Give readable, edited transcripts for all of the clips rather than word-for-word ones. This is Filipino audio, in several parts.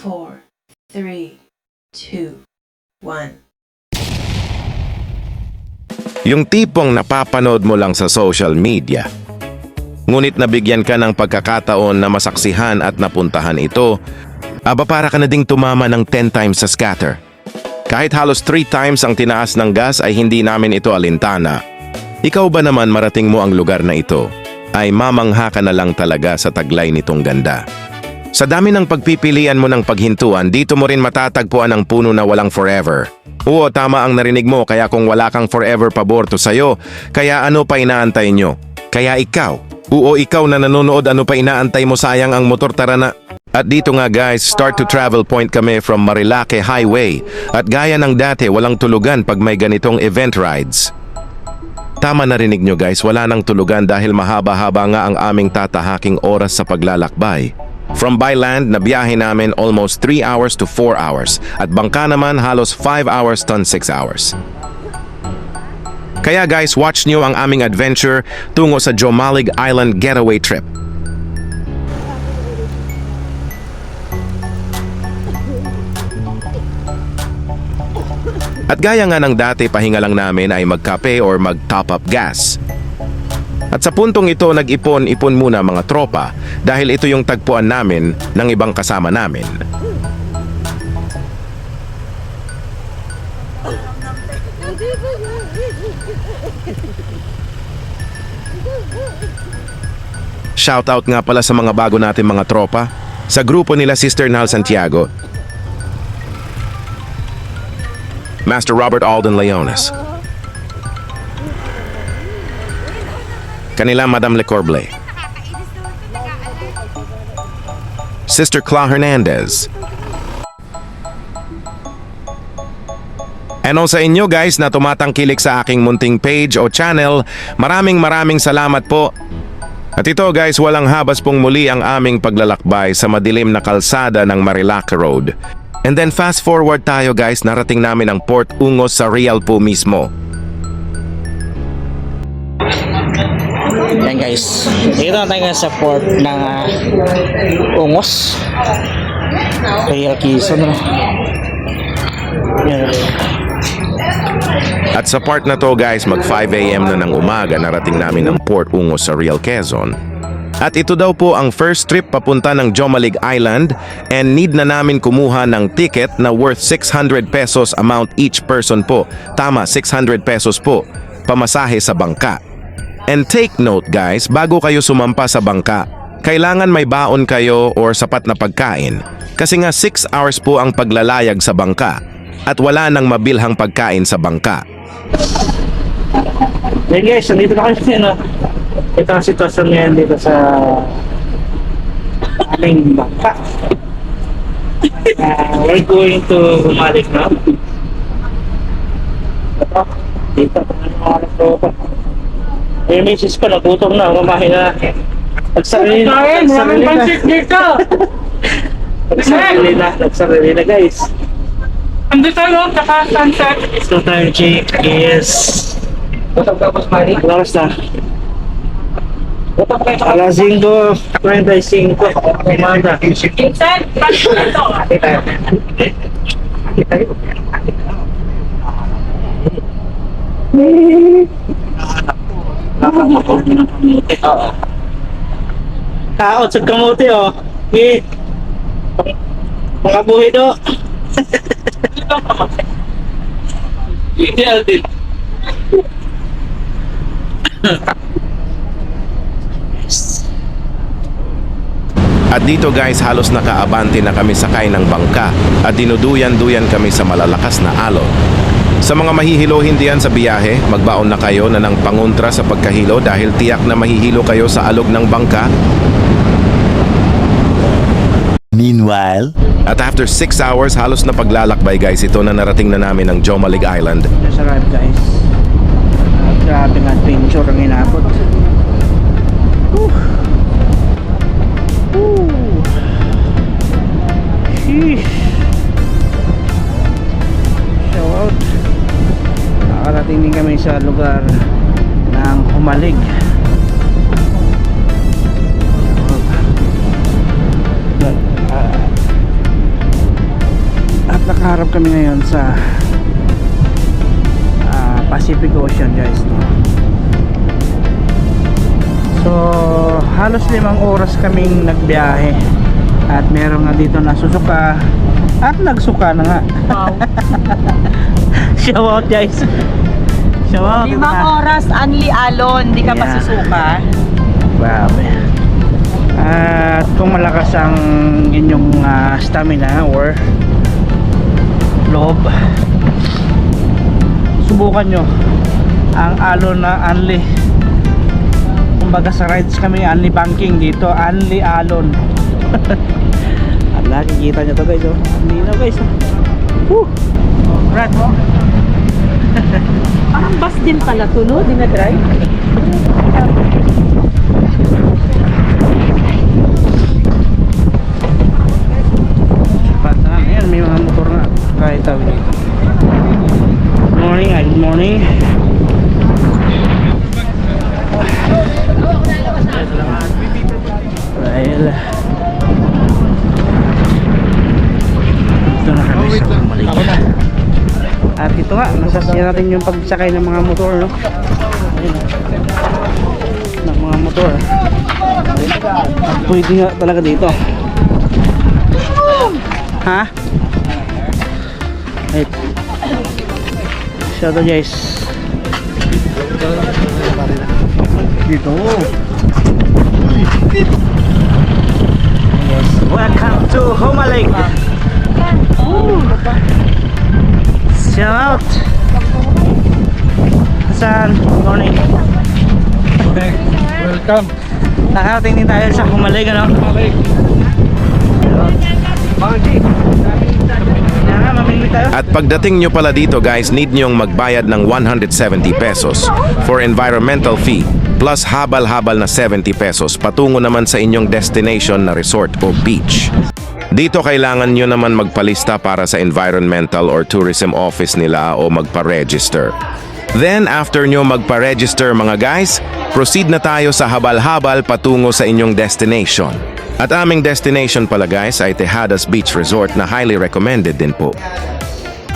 4, 3, 2, 1. Yung tipong napapanood mo lang sa social media. Ngunit nabigyan ka ng pagkakataon na masaksihan at napuntahan ito, aba para ka na ding tumama ng 10 times sa scatter. Kahit halos 3 times ang tinaas ng gas ay hindi namin ito alintana. Ikaw ba naman marating mo ang lugar na ito, ay mamangha ka na lang talaga sa taglay nitong ganda. Sa dami ng pagpipilian mo ng paghintuan, dito mo rin matatagpuan ang puno na walang forever. Oo, tama ang narinig mo, kaya kung wala kang forever paborto sa'yo, kaya ano pa inaantay nyo? Kaya ikaw, ikaw na nanonood, ano pa inaantay mo, sayang ang motor, tara na. At dito nga guys, start to travel point kami from Marilake Highway. At gaya ng dati, walang tulugan pag may ganitong event rides. Tama narinig nyo guys, wala nang tulugan dahil mahaba-haba nga ang aming tatahaking oras sa paglalakbay. From by land, nabiyahe namin almost 3 hours to 4 hours. At bangka naman halos 5 hours to 6 hours. Kaya guys, watch nyo ang aming adventure tungo sa Jomalig Island getaway trip. At gaya nga ng dati, pahinga lang namin ay magkape or mag-top up gas. At sa puntong ito, nag-ipon-ipon muna mga tropa dahil ito yung tagpuan namin ng ibang kasama namin. Shoutout nga pala sa mga bago natin mga tropa, sa grupo nila Sister Nal Santiago, Master Robert Alden Leones, kanila Madam Le Corblay, Sister Cla Hernandez, and sa inyo guys na tumatangkilik sa aking munting page o channel, maraming salamat po. At ito guys, walang habas pong muli ang aming paglalakbay sa madilim na kalsada ng Marilake Road. And then fast forward tayo guys, narating namin ang Port Ungos sa Real po mismo. Yan guys, dito na tayo sa port ng Ungos, Real Quezon. Yan. At sa part na to guys, mag 5 AM na ng umaga narating namin ang Port Ungos sa Real Quezon. At ito daw po ang first trip papunta ng Jomalig Island and need na namin kumuha ng ticket na worth 600 pesos amount each person po. Tama, 600 pesos po, pamasahe sa bangka. And take note guys, bago kayo sumampa sa bangka, kailangan may baon kayo or sapat na pagkain. Kasi nga 6 hours po ang paglalayag sa bangka at wala nang mabilhang pagkain sa bangka. Hey guys, nandito na kayo no? Ito ang sitwasyon ngayon dito sa aming bangka. We're going to Malik now. Dito pa. Eh, misis ko, nagutom na, kumain na. Nagsarili na guys. Andito tayo, tsaka sunset. So tayo, Jake, is... Lakas na. Alas 5:35 umaga. Vincent, paano ito? Kaot sa kamote oh. Mga buhay do. Ideal din. At dito guys, halos nakaabante na kami sakay ng bangka at dinuduyan-duyan kami sa malalakas na alon. Sa mga mahihiluhin diyan sa biyahe, magbaon na kayo na ng pangontra sa pagkahilo dahil tiyak na mahihilo kayo sa alog ng bangka. Meanwhile, At after 6 hours, halos na paglalakbay guys, ito na narating na namin ang Jomalig Island. Nasarap guys. Grabe ng adventure ang inabot. Sheesh. Shout out. Nakarating din kami sa lugar ng Humalig. kami ngayon sa Pacific Ocean guys, no? So halos 5 oras kaming nagbiyahe at meron nga dito na susuka at nagsuka na nga. Wow. Shout out guys, shout out. 5 oras, Anli Alon, di ka pa Yeah. susuka. Grabe. At kung malakas ang inyong stamina or loob, subukan nyo ang alon na Anli. Kumbaga sa rides kami Anli banking, dito Anli Alon. At nakikita nyo to guys, oh. Anli na guys, oh. Woo! Right. Parang bus din pala to, no? Di na drive? Ayan, may mga motor na kahit tawid dito. Good morning, good morning. Dahil dito na kami sa Malaysia. At ito nga, nasasya natin yung pagsakay ng mga motor, no? Ayun, ng mga motor. At pwede nga talaga dito. Ha? Wait. Shout out guys. Dito. Yes. Welcome to Homalig. Shout out. Hasan, good morning. Okay, welcome. Nakarating din tayo sa Homalig, ano? At pagdating nyo pala dito guys, need nyong magbayad ng 170 pesos for environmental fee plus habal-habal na 70 pesos patungo naman sa inyong destination na resort o beach. Dito kailangan nyo naman magpalista para sa environmental or tourism office nila o magpa-register. Then after nyo magpa-register mga guys, proceed na tayo sa habal-habal patungo sa inyong destination. At aming destination pala guys ay Tejadas Beach Resort na highly recommended din po.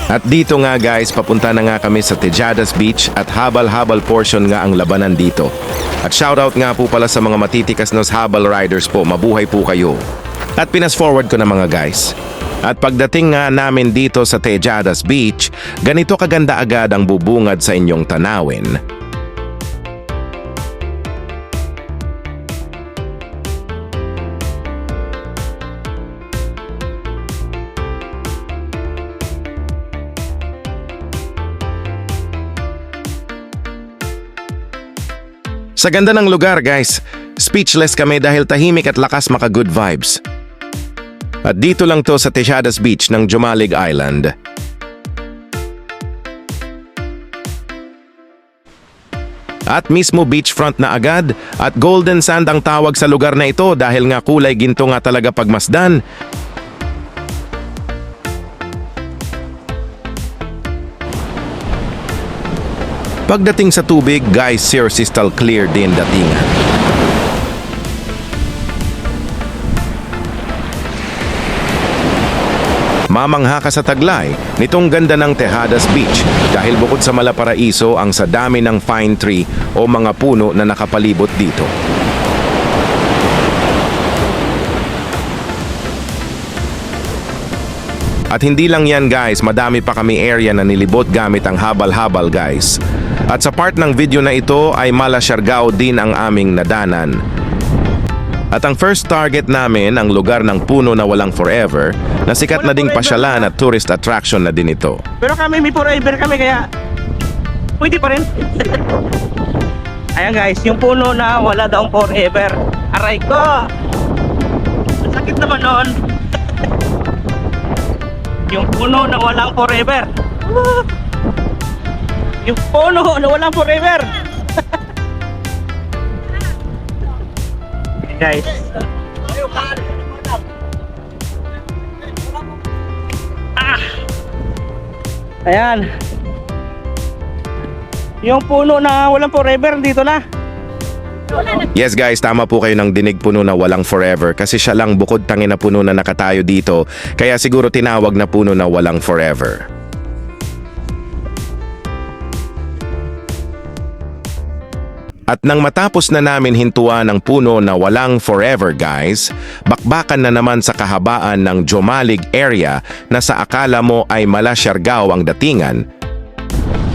At dito nga guys, papunta na nga kami sa Tejadas Beach at habal-habal portion nga ang labanan dito. At shoutout nga po pala sa mga matitikas nos habal riders po, mabuhay po kayo. At pinas forward ko na mga guys. At pagdating nga namin dito sa Tejadas Beach, ganito kaganda agad ang bubungad sa inyong tanawin. Sa ganda ng lugar guys, speechless kami dahil tahimik at lakas maka good vibes. At dito lang to sa Tejadas Beach ng Jumalig Island. At mismo beachfront na agad at golden sand ang tawag sa lugar na ito dahil nga kulay ginto nga talaga pagmasdan. Pagdating sa tubig, guys, crystal clear din datingan. Mamangha ka sa taglay nitong ganda ng Tejadas Beach dahil bukod sa malaparaiso ang sa dami ng pine tree o mga puno na nakapalibot dito. At hindi lang yan guys, madami pa kami area na nilibot gamit ang habal-habal guys. At sa part ng video na ito ay Mala Siargao din ang aming nadanan. At ang first target namin ang lugar ng puno na walang forever na sikat na ding pasyalan at tourist attraction na din ito. Pero kami may forever kami kaya pwede pa rin. Ayan guys, yung puno na wala daw forever. Aray ko! Ang sakit naman nun. Yung puno na walang forever. Yung puno na walang forever. Guys. Ayan. Yung puno na walang forever dito na. Yes guys, tama po kayo ng dinig puno na walang forever kasi siya lang bukod tangin na puno na nakatayo dito kaya siguro tinawag na puno na walang forever. At nang matapos na namin hintuan ang puno na walang forever guys, bakbakan na naman sa kahabaan ng Jomalig area na sa akala mo ay Mala Siargao ang datingan.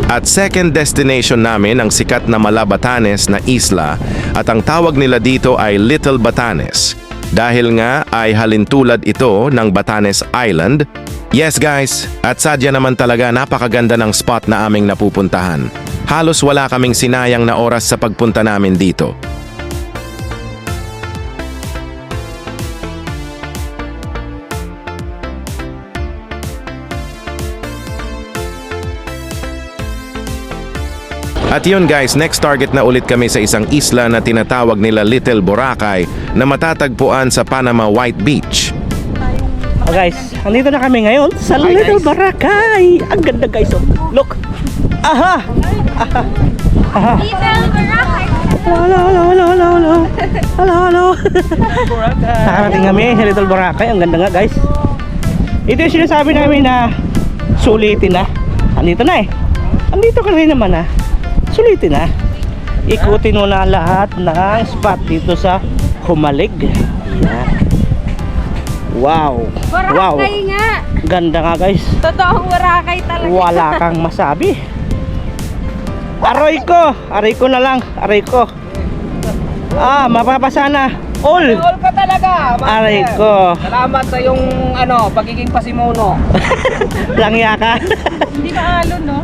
At second destination namin ang sikat na Mala Batanes na isla at ang tawag nila dito ay Little Batanes. Dahil nga ay halintulad ito ng Batanes Island. Yes guys, at sadya naman talaga napakaganda ng spot na aming napupuntahan. Halos wala kaming sinayang na oras sa pagpunta namin dito. At yun guys, next target na ulit kami sa isang isla na tinatawag nila Little Boracay na matatagpuan sa Panama White Beach. Oh guys, andito na kami ngayon sa Little Boracay. Ang ganda guys, oh. Look. Aha! Aha! Aha! Little Boracay. Hello, hello, hello, hello, hello. Hello, hello. Nakarating kami sa Little Boracay. Ang ganda nga guys. Ito yung sinasabi namin na sulitin na. Andito na eh. Andito ka rin naman ah. Sulitin na. Ikutin mo na lahat ng spot dito sa Jomalig. Yan. Wow. Wow. Boracay nga. Ganda nga guys. Totoong Boracay talaga. Wala kang masabi. Aray ko na lang. Aray ko. Ah, mapapasa na. All. All ka talaga. Aray ko. Salamat sa yung pagiging pasimuno. Langya ka. Hindi na alon, no?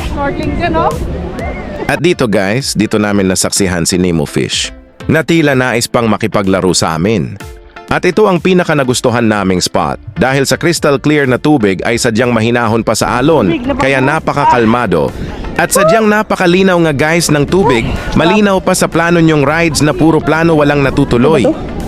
Snorkeling ka, no? At dito guys, dito namin nasaksihan si Nemo Fish na tila nais pang makipaglaro sa amin. At ito ang pinaka nagustuhan naming spot dahil sa crystal clear na tubig ay sadyang mahinahon pa sa alon kaya napakakalmado. At sadyang napakalinaw nga guys ng tubig, malinaw pa sa plano nyong rides na puro plano walang natutuloy.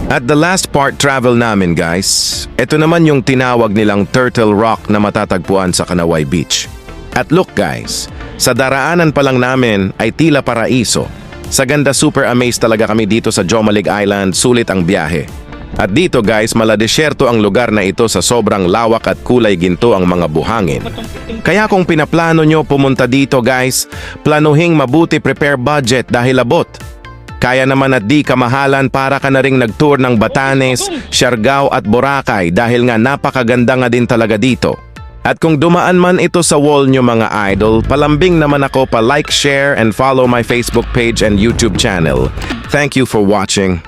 At the last part travel namin guys, ito naman yung tinawag nilang Turtle Rock na matatagpuan sa Kanaway Beach. At look guys, sa daraanan pa lang namin ay tila paraiso. Sa ganda super amazed talaga kami dito sa Jomalig Island, sulit ang biyahe. At dito guys, maladesyerto ang lugar na ito sa sobrang lawak at kulay ginto ang mga buhangin. Kaya kung pinaplano nyo pumunta dito guys, planuhing mabuti prepare budget dahil abot. Kaya naman at di kamahalan para ka na ring nag-tour ng Batanes, Siargao at Boracay dahil nga napakaganda nga din talaga dito. At kung dumaan man ito sa wall nyo mga idol, palambing naman ako pa like, share and follow my Facebook page and YouTube channel. Thank you for watching.